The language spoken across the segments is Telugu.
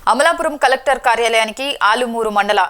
అమలాపురం కలెక్టర్ కార్యాలయానికి ఆలుమూరు మండల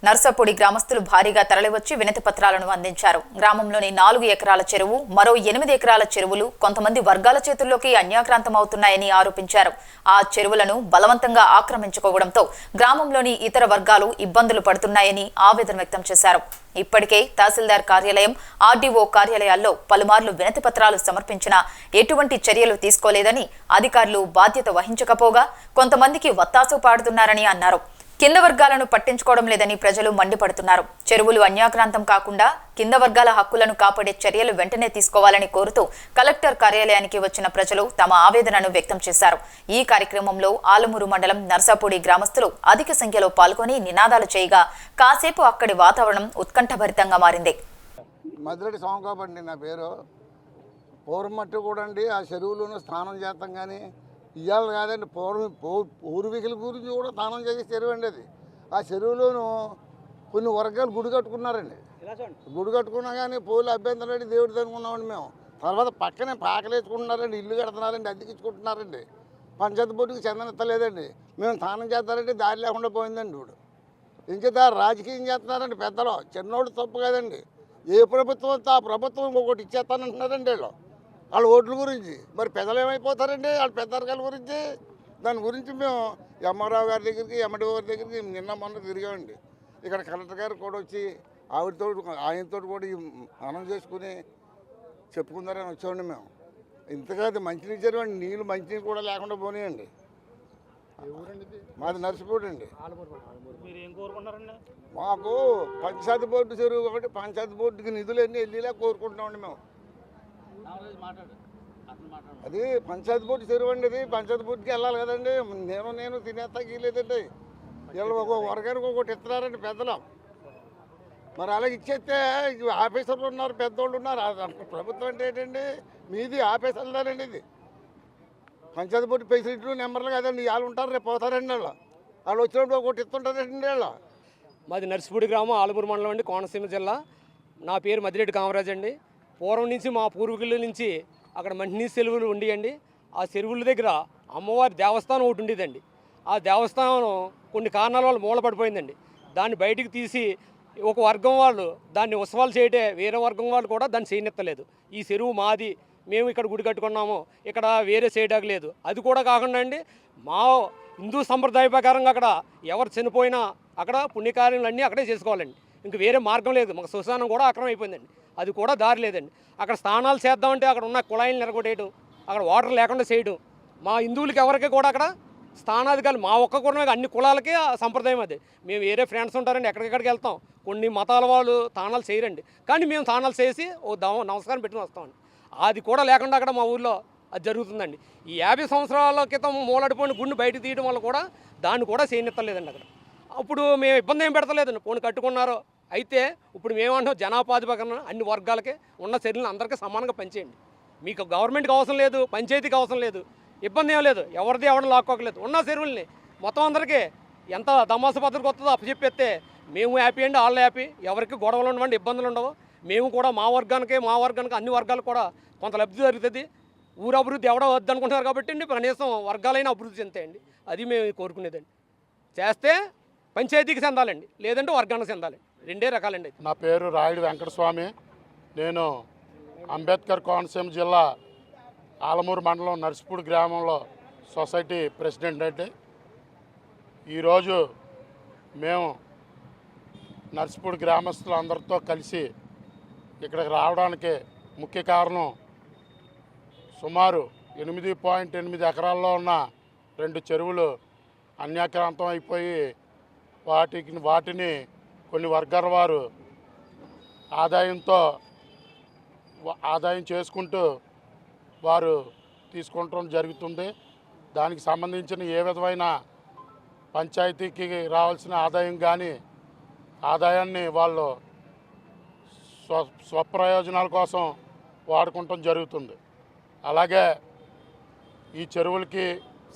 నర్సపూడి గ్రామస్తులు భారీగా తరలివచ్చి వినతి పత్రాలను అందించారు. గ్రామంలోని 4 ఎకరాల చెరువు, మరో 8 ఎకరాల చెరువులు కొంతమంది వర్గాల చేతుల్లోకి అన్యాక్రాంతమవుతున్నాయని ఆరోపించారు. ఆ చెరువులను బలవంతంగా ఆక్రమించుకోవడంతో గ్రామంలోని ఇతర వర్గాలు ఇబ్బందులు పడుతున్నాయని ఆవేదన వ్యక్తం చేశారు. ఇప్పటికే తహసీల్దార్ కార్యాలయం, ఆర్డీఓ కార్యాలయాల్లో పలుమార్లు వినతి పత్రాలు సమర్పించినా ఎటువంటి చర్యలు తీసుకోలేదని, అధికారులు బాధ్యత వహించకపోగా కొంతమందికి వత్తాసు పాడుతున్నారని అన్నారు. కింద వర్గాలను పట్టించుకోవడం లేదని ప్రజలు మండిపడుతున్నారు. చెరువులు అన్యాక్రాంతం కాకుండా కింద వర్గాల హక్కులను కాపాడే చర్యలు వెంటనే తీసుకోవాలని కోరుతూ కలెక్టర్ కార్యాలయానికి వచ్చిన ప్రజలు తమ ఆవేదనను వ్యక్తం చేశారు. ఈ కార్యక్రమంలో ఆలమూరు మండలం నర్సాపూడి గ్రామస్తులు అధిక సంఖ్యలో పాల్గొని నినాదాలు చేయగా కాసేపు అక్కడి వాతావరణం ఉత్కంఠభరితంగా మారింది. మధురెడ్డి సోమకాబండి నా పేరు. పూర్వమట్టు కూడా అండి ఆ చెరువులోనూ స్నానం చేస్తాం, కానీ ఇవాళ కాదండి, పూర్వీకుల గురించి కూడా స్నానం చేసే చెరువు అండి అది. ఆ చెరువులోనూ కొన్ని వర్గాలు గుడి కట్టుకున్నారండి. గుడి కట్టుకున్నా కానీ పూలు అభ్యంతరం అండి, దేవుడికి అనుకున్నామండి మేము. తర్వాత పక్కనే పాకలు వేసుకుంటున్నారండి, ఇల్లు కడుతున్నారండి, అద్దెకిచ్చుకుంటున్నారండి. పంచాయతీ బోర్డుకి చందనెత్తలేదండి. మేము స్నానం చేస్తారంటే దారి లేకుండా పోయిందండి. ఇప్పుడు ఇంకేత రాజకీయం చేస్తున్నారండి పెద్దలు. చిన్నోడు తప్పు కదండి. ఏ ప్రభుత్వం వస్తే ఆ ప్రభుత్వం ఒకటి ఇచ్చేస్తానంటున్నారండి వీళ్ళు వాళ్ళ ఓట్ల గురించి. మరి పెద్దలు ఏమైపోతారండి వాళ్ళ పెద్దరికాల గురించి. దాని గురించి మేము ఎంఆర్ఓ గారి దగ్గరికి, ఎండిఓ గారి దగ్గరికి నిన్న మొన్న తిరిగామండి. ఇక్కడ కలెక్టర్ గారు కూడా వచ్చి ఆయనతో కూడా అనౌన్స్ చేసుకుని చెప్పుకుందారని వచ్చామండి మేము. ఇంతకాదు మంచినీళ్ళు చెరువు, నీళ్ళు మంచినీళ్ళు కూడా లేకుండా పోనీయండి. మాది నర్సిపూడి అండి. మాకు పంచాయతీ బోర్డు చెరువు కాబట్టి పంచాయతీ బోర్డుకి నిధులు ఎన్ని వెళ్ళిలా కోరుకుంటున్నామండి మేము. అది పంచాయతీ బోర్డు చెరువు అండి, అది పంచాయతీ బోర్డుకి వెళ్ళాలి కదండి. నేను తినేస్తా గీలేదండి. వీళ్ళు ఒక వర్గానికి ఒకటి ఇస్తున్నారండి పెద్దలు. మరి అలాగే ఇచ్చేస్తే ఆఫీసర్లు ఉన్నారు, పెద్దోళ్ళు ఉన్నారు. ప్రభుత్వం అంటే ఏంటండి, మీది ఆఫీసర్లదానండి. ఇది పంచాయతీ బోర్డు ఫెసిలిటీలు నెంబర్లు కదండి. వాళ్ళు ఉంటారు, రేపు పోతారండి. వాళ్ళు వచ్చినప్పుడు ఒకటి ఇస్తుంటారండి వాళ్ళు. మాది నర్సిపూడి గ్రామం, ఆలమూరు మండలం అండి, కోనసీమ జిల్లా. నా పేరు మదిరెడ్డి కామరాజ్ అండి. పూర్వం నుంచి మా పూర్వీకుల నుంచి అక్కడ మంచినీటి చెరువులు ఉండేయండి. ఆ చెరువుల దగ్గర అమ్మవారి దేవస్థానం ఒకటి ఉండేదండి. ఆ దేవస్థానం కొన్ని కారణాల వల్ల మూలపడిపోయిందండి. దాన్ని బయటికి తీసి ఒక వర్గం వాళ్ళు దాన్ని ఉత్సవాలు చేయటే వేరే వర్గం వాళ్ళు కూడా దాన్ని చేయనిత్తలేదు. ఈ చెరువు మాది, మేము ఇక్కడ గుడి కట్టుకున్నాము, ఇక్కడ వేరే చేయడానికి లేదు. అది కూడా కాకుండా అండి, మా హిందూ సంప్రదాయ ప్రకారంగా అక్కడ ఎవరు చనిపోయినా అక్కడ పుణ్యకార్యాలన్నీ అక్కడే చేసుకోవాలండి. ఇంక వేరే మార్గం లేదు. మాకు శ్మశానం కూడా అక్రమం అయిపోయిందండి. అది కూడా దారి లేదండి. అక్కడ స్నానాలు చేద్దామంటే అక్కడ ఉన్న కుళాయిలు నిరగొట్టేయడం, అక్కడ వాటర్ లేకుండా చేయడం. మా హిందువులకి ఎవరికి కూడా అక్కడ స్థానాధికారులు, మా ఒక్క కులమే అన్ని కులాలకి ఆ సంప్రదాయం అది. మేము వేరే ఫ్రెండ్స్ ఉంటారండి, ఎక్కడికెక్కడికి వెళ్తాం. కొన్ని మతాల వాళ్ళు తానాలు చేయరండి, కానీ మేము తానాలు చేసి ఓ నమస్కారం పెట్టుకుని వస్తామండి. అది కూడా లేకుండా అక్కడ మా ఊళ్ళో అది జరుగుతుందండి. ఈ 50 సంవత్సరాల క్రితం మూలడిపోయిన గుండు బయట తీయడం వల్ల కూడా దాన్ని కూడా చేయనిత్తలేదండి అక్కడ. అప్పుడు మేము ఇబ్బంది ఏం పెడతలేదండి, పోనీ కట్టుకున్నారో. అయితే ఇప్పుడు మేమంటాం, జనాభాధిపకరణ అన్ని వర్గాలకి ఉన్న చర్యలను అందరికీ సమానంగా పనిచేయండి. మీకు గవర్నమెంట్కి అవసరం లేదు, పంచాయతీకి అవసరం లేదు, ఇబ్బంది ఏం లేదు, ఎవరిది ఎవరిని లాక్కోకలేదు. ఉన్న చెరువుల్ని మొత్తం అందరికీ ఎంత దమాస పద్ధతికి వస్తుందో అప్పచెప్పేస్తే మేము హ్యాపీ అండి, వాళ్ళు హ్యాపీ. ఎవరికి గొడవలు ఉండవండి, ఇబ్బందులు ఉండవు. మేము కూడా మా వర్గానికి అన్ని వర్గాలకు కూడా కొంత లబ్ధి జరుగుతుంది. ఊరు అభివృద్ధి ఎవడో వద్దు అనుకుంటున్నారు కాబట్టి అండి, కనీసం వర్గాలైనా అభివృద్ధి చెందాయండి. అది మేము కోరుకునేదండి. చేస్తే పంచాయతీకి చెందాలండి, లేదంటే వర్గానికి చెందాలండి. రెండే రకాలండి. నా పేరు రాయుడు వెంకటస్వామి. నేను అంబేద్కర్ కోనసీమ జిల్లా ఆలమూరు మండలం నర్సిపూడి గ్రామంలో సొసైటీ ప్రెసిడెంట్ అండి. ఈరోజు మేము నర్సిపూడి గ్రామస్తులందరితో కలిసి ఇక్కడికి రావడానికి ముఖ్య కారణం, సుమారు 8.8 ఎకరాల్లో ఉన్న 2 చెరువులు అన్యాక్రాంతం అయిపోయి వాటిని కొన్ని వర్గాల వారు ఆదాయం చేసుకుంటూ వారు తీసుకుంటం జరుగుతుంది. దానికి సంబంధించిన ఏ విధమైన పంచాయతీకి రావాల్సిన ఆదాయం కానీ ఆదాయాన్ని వాళ్ళు స్వప్రయోజనాల కోసం వాడుకుంటం జరుగుతుంది. అలాగే ఈ చెరువులకి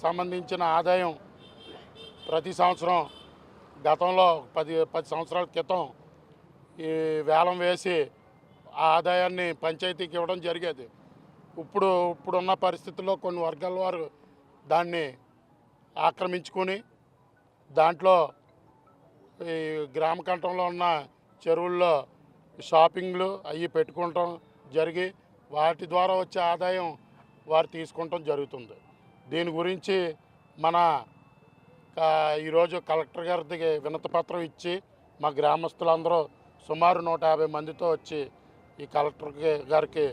సంబంధించిన ఆదాయం ప్రతి సంవత్సరం, గతంలో 10 సంవత్సరాల క్రితం ఈ వేలం వేసి ఆ ఆదాయాన్ని పంచాయతీకి ఇవ్వడం జరిగేది. ఇప్పుడున్న పరిస్థితుల్లో కొన్ని వర్గాల వారు దాన్ని ఆక్రమించుకొని దాంట్లో ఈ గ్రామ కంఠంలో ఉన్న చెరువుల్లో షాపింగ్లు అవి పెట్టుకుంటాం జరిగి వాటి ద్వారా వచ్చే ఆదాయం వారు తీసుకుంటాం జరుగుతుంది. దీని గురించి మన ఈరోజు కలెక్టర్ గారికి వినతిపత్రం ఇచ్చి మా గ్రామస్తులందరూ సుమారు 150 మందితో వచ్చి ఈ కలెక్టర్ గారికి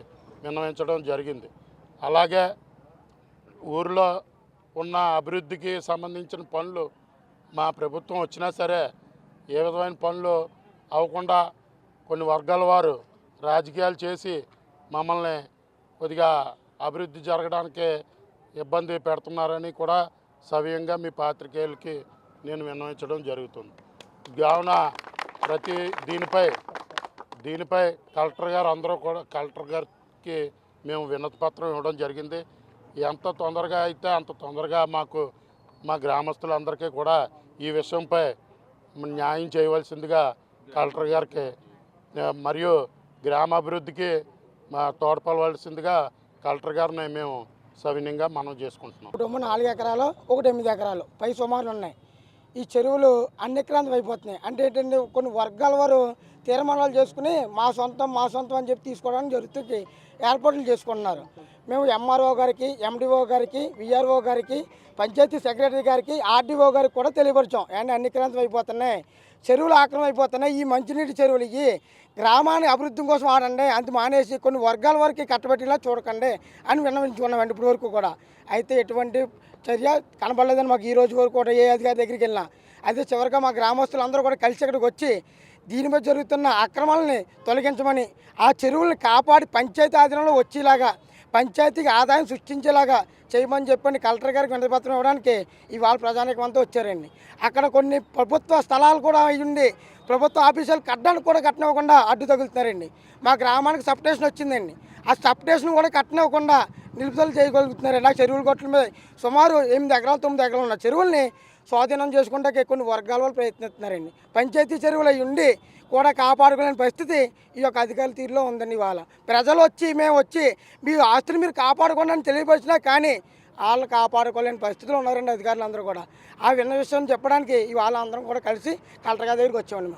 విన్నవించడం జరిగింది. అలాగే ఊరిలో ఉన్న అభివృద్ధికి సంబంధించిన పనులు మా ప్రభుత్వం వచ్చినా సరే ఏ విధమైన పనులు అవ్వకుండా కొన్ని వర్గాల వారు రాజకీయాలు చేసి మమ్మల్ని కొద్దిగా అభివృద్ధి జరగడానికి ఇబ్బంది పెడుతున్నారని కూడా సవ్యంగా మీ పాత్రికేయులకి నేను విన్నవించడం జరుగుతుంది. కావున ప్రతి దీనిపై కలెక్టర్ గారు అందరూ కూడా కలెక్టర్ గారికి మేము వినతిపత్రం ఇవ్వడం జరిగింది. ఎంత తొందరగా అయితే అంత తొందరగా మాకు మా గ్రామస్తులందరికీ కూడా ఈ విషయంపై న్యాయం చేయవలసిందిగా కలెక్టర్ గారికి మరియు గ్రామాభివృద్ధికి తోడ్పడవలసిందిగా కలెక్టర్ గారిని మేము సవినయంగా మనం చేసుకుంటున్నాం. కుటుంబం 4 ఎకరాలు 8 ఎకరాలు పై సుమారులు ఉన్నాయి. ఈ చెరువులు అన్నిక్రాంతం అయిపోతున్నాయి. అంటే ఏంటంటే కొన్ని వర్గాల వారు తీర్మానాలు చేసుకుని మా సొంతం అని చెప్పి తీసుకోవడానికి జరుగుతుంది ఏర్పాట్లు చేసుకుంటున్నారు. మేము ఎంఆర్ఓ గారికి, ఎండిఓ గారికి, విఆర్ఓ గారికి, పంచాయతీ సెక్రటరీ గారికి, ఆర్డీఓ గారికి కూడా తెలియపరిచాం. అండ్ అన్నిక్రాంతం అయిపోతున్నాయి, చెరువులు ఆక్రమణ అయిపోతున్నాయి. ఈ మంచినీటి చెరువులు ఇవి గ్రామాన్ని అభివృద్ధి కోసం ఆడండి, అంత మానేసి కొన్ని వర్గాల వరకు కట్టబెట్టేలా చూడకండి అని విన్నవించుకున్నామండి ఇప్పటి వరకు కూడా. అయితే ఎటువంటి చర్య కనబడలేదని మాకు ఈ రోజు వరకు కూడా ఏ అధికారి దగ్గరికి వెళ్ళినా. అయితే చివరిగా మా గ్రామస్తులందరూ కూడా కలిసి ఇక్కడికి వచ్చి దీని మీద జరుగుతున్న అక్రమాలని తొలగించమని, ఆ చెరువుల్ని కాపాడి పంచాయతీ ఆధీనంలో వచ్చేలాగా పంచాయతీకి ఆదాయం సృష్టించేలాగా చేయమని చెప్పండి కలెక్టర్ గారికి వినతిపత్రం ఇవ్వడానికి ఇవాళ ప్రజానీకం అంతా వచ్చారండి. అక్కడ కొన్ని ప్రభుత్వ స్థలాలు కూడా అయ్యిండి ప్రభుత్వ ఆఫీసులు కట్టడానికి కూడా కట్టనివ్వకుండా అడ్డు తగులుతున్నారండి. మా గ్రామానికి సబ్స్టేషన్ వచ్చిందండి, ఆ సబ్స్టేషన్ కూడా కట్టనివ్వకుండా నిలుపుదల చేయగలుగుతున్నారండి. ఆ చెరువుల గొట్టల మీద సుమారు 8 ఎకరాలు 9 ఎకరాలు ఉన్న చెరువుల్ని స్వాధీనం చేసుకుంటే కొన్ని వర్గాల వాళ్ళు ప్రయత్నిస్తున్నారండి. పంచాయతీ చెరువులు అవి ఉండి కూడా కాపాడుకోలేని పరిస్థితి ఈ యొక్క అధికారుల తీరులో ఉందండి. ఇవాళ ప్రజలు వచ్చి మేము వచ్చి మీ ఆస్తులు మీరు కాపాడుకోండి అని తెలియపరిచినా కానీ వాళ్ళు కాపాడుకోలేని పరిస్థితిలో ఉన్నారండి అధికారులు అందరూ కూడా. ఆ విన్న విషయం చెప్పడానికి ఇవాళ అందరం కూడా కలిసి కలెక్టర్ గారి దగ్గరికి వచ్చామండి మేము.